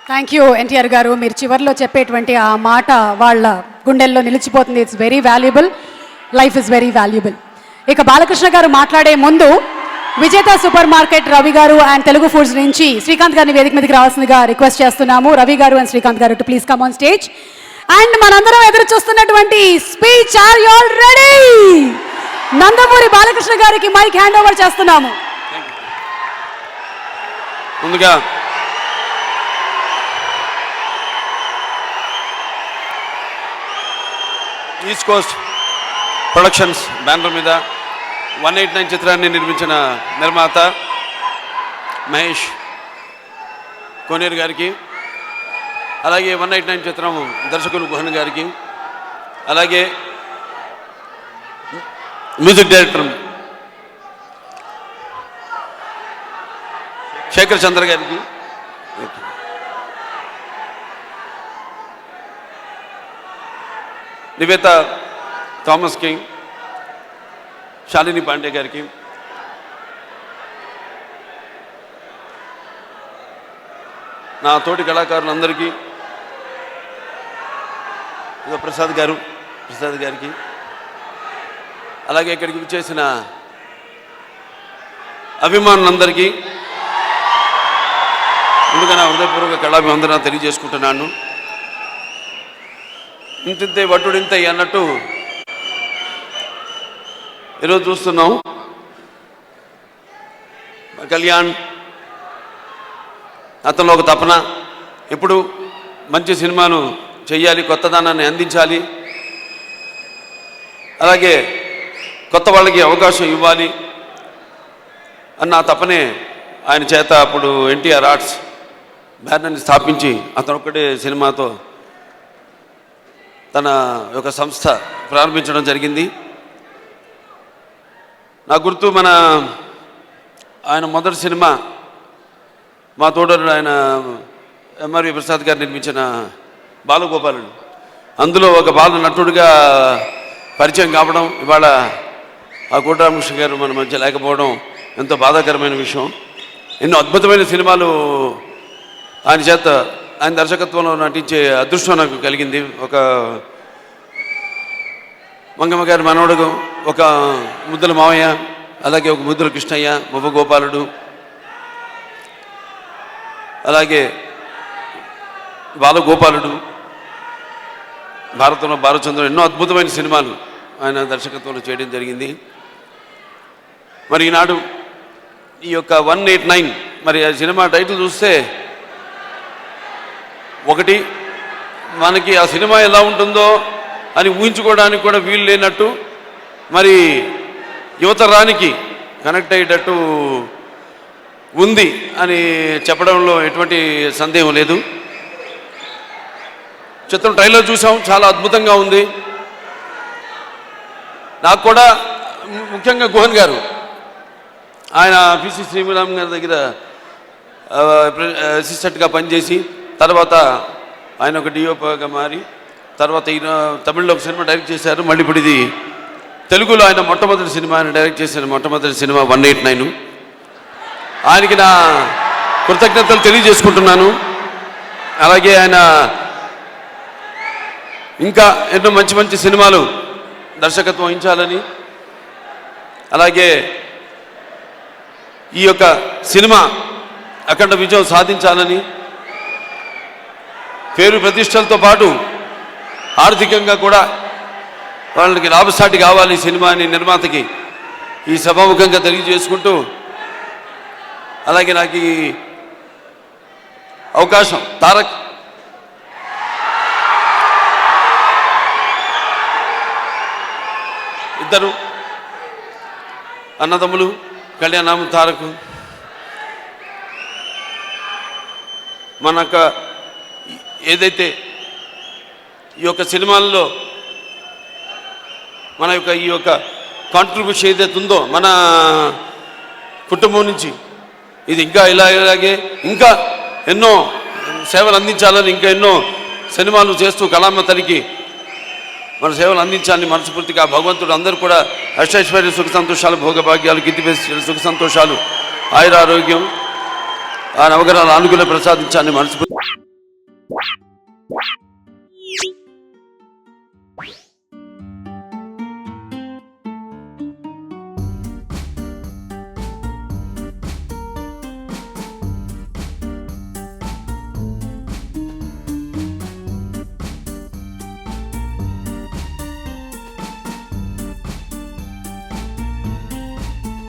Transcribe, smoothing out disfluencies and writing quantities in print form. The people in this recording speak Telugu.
థ్యాంక్ యూ ఎన్టీఆర్ గారు. మీరు చివరిలో చెప్పేటువంటి ఆ మాట వాళ్ళ గుండెల్లో నిలిచిపోతుంది. It's very valuable. Life is very valuable. ఇక బాలకృష్ణ గారు మాట్లాడే ముందు విజేత సూపర్ మార్కెట్ రవి గారు అండ్ తెలుగు ఫుడ్స్ నుంచి శ్రీకాంత్ గారిని వేదిక మీదకి రావాల్సిందిగా రిక్వెస్ట్ చేస్తున్నాము. రవి గారు అండ్ శ్రీకాంత్ గారు to please come on stage. And మనందరం ఎదురు చూస్తున్నటువంటి speech, are you all ready? Nandamuri Balakrishna గారికి మైక్ హ్యాండ్ ఓవర్ చేస్తున్నాము. ముందుగా ఈస్ట్ కోస్ట్ ప్రొడక్షన్స్ బ్యానర్ మీద 189 చిత్రాన్ని నిర్మించిన నిర్మాత మహేష్ కోనేరు గారికి, అలాగే 189 చిత్రం దర్శకులు గుహన్ గారికి, అలాగే మ్యూజిక్ డైరెక్టర్ శేఖర్ చంద్ర గారికి, నివేత థామస్ కింగ్, శాలిని పాండే గారికి, నా తోటి కళాకారులందరికీ, ప్రసాద్ గారికి, అలాగే ఇక్కడికి విచ్చేసిన అభిమానులందరికీ ముందుగా నా హృదయపూర్వక కళాభివందన తెలియజేసుకుంటున్నాను. ఇంతింతే వట్టుడింతే అన్నట్టు ఈరోజు చూస్తున్నాం కళ్యాణ్, అతనిలో ఒక తపన, ఎప్పుడు మంచి సినిమాను చెయ్యాలి, కొత్తదనాన్ని అందించాలి, అలాగే కొత్త వాళ్ళకి అవకాశం ఇవ్వాలి అన్న తపనే ఆయన చేత అప్పుడు ఎన్టీఆర్ ఆర్ట్స్ బ్యానర్ని స్థాపించి అతను ఒక్కటే సినిమాతో తన యొక్క సంస్థ ప్రారంభించడం జరిగింది. నా గుర్తు ఆయన మొదటి సినిమా మా తోడరు ఆయన ఎంఆర్వి ప్రసాద్ గారు నిర్మించిన బాలగోపాలుడు, అందులో ఒక బాల నటుడిగా పరిచయం కావడం, ఇవాళ ఆ కోటరామకృష్ణ గారు మన మధ్య లేకపోవడం ఎంతో బాధాకరమైన విషయం. ఎన్నో అద్భుతమైన సినిమాలు ఆయన దర్శకత్వంలో నటించే అదృష్టం నాకు కలిగింది. ఒక మంగమ్మ గారి మనవడు, ఒక ముద్దుల మావయ్య, అలాగే ఒక ముద్దుల కృష్ణయ్య, మువ్వ గోపాలుడు, అలాగే బాలగోపాలుడు, భారతంలో బాలచంద్రుడు, ఎన్నో అద్భుతమైన సినిమాలు ఆయన దర్శకత్వంలో చేయడం జరిగింది. మరి ఈనాడు ఈ యొక్క 189 మరి ఆ సినిమా టైటిల్ చూస్తే ఒకటి మనకి ఆ సినిమా ఎలా ఉంటుందో అని ఊహించుకోవడానికి కూడా వీలు లేనట్టు, మరి యువతరానికి కనెక్ట్ అయ్యేటట్టు ఉంది అని చెప్పడంలో ఎటువంటి సందేహం లేదు. చిత్రం ట్రైలర్ చూసాం, చాలా అద్భుతంగా ఉంది. నాకు కూడా ముఖ్యంగా గుహన్ గారు, ఆయన పిసి శ్రీరామ్ గారి దగ్గర అసిస్టెంట్గా పనిచేసి తర్వాత ఆయన ఒక డిఓగా మారి తర్వాత ఈయన తమిళ్లో ఒక సినిమా డైరెక్ట్ చేశారు. మళ్ళీ ఇప్పుడు ఇది తెలుగులో ఆయన మొట్టమొదటి సినిమా, ఆయన డైరెక్ట్ చేసిన మొట్టమొదటి సినిమా 189. ఆయనకి నా కృతజ్ఞతలు తెలియజేసుకుంటున్నాను. అలాగే ఆయన ఇంకా ఎన్నో మంచి మంచి సినిమాలు దర్శకత్వం వహించాలని, అలాగే ఈ యొక్క సినిమా అఖండ విజయం సాధించాలని, పేరు ప్రతిష్టలతో పాటు ఆర్థికంగా కూడా వాళ్ళకి లాభసాటి కావాలి సినిమాని నిర్మాతకి ఈ సభాముఖంగా తెలియజేసుకుంటూ, అలాగే నాకు ఈ అవకాశం తారక్ ఇద్దరు అన్నదమ్ములు, కళ్యాణం తారక్, మనక ఏదైతే ఈ యొక్క సినిమాల్లో మన యొక్క ఈ యొక్క కాంట్రిబ్యూషన్ ఏదైతే ఉందో మన కుటుంబం నుంచి, ఇది ఇంకా ఇలాగే ఇంకా ఎన్నో సేవలు అందించాలని, ఇంకా ఎన్నో సినిమాలు చేస్తూ కళామతనికి మన సేవలు అందించాలని మనస్ఫూర్తిగా భగవంతుడు అందరూ కూడా అష్టైశ్వర్య సుఖ సంతోషాలు, భోగభాగ్యాలు, కీర్తిపేసి సుఖ సంతోషాలు, ఆయురారోగ్యం, ఆ నవగ్రహాల అనుకూల ప్రసాదించాలని మనస్ఫూర్తి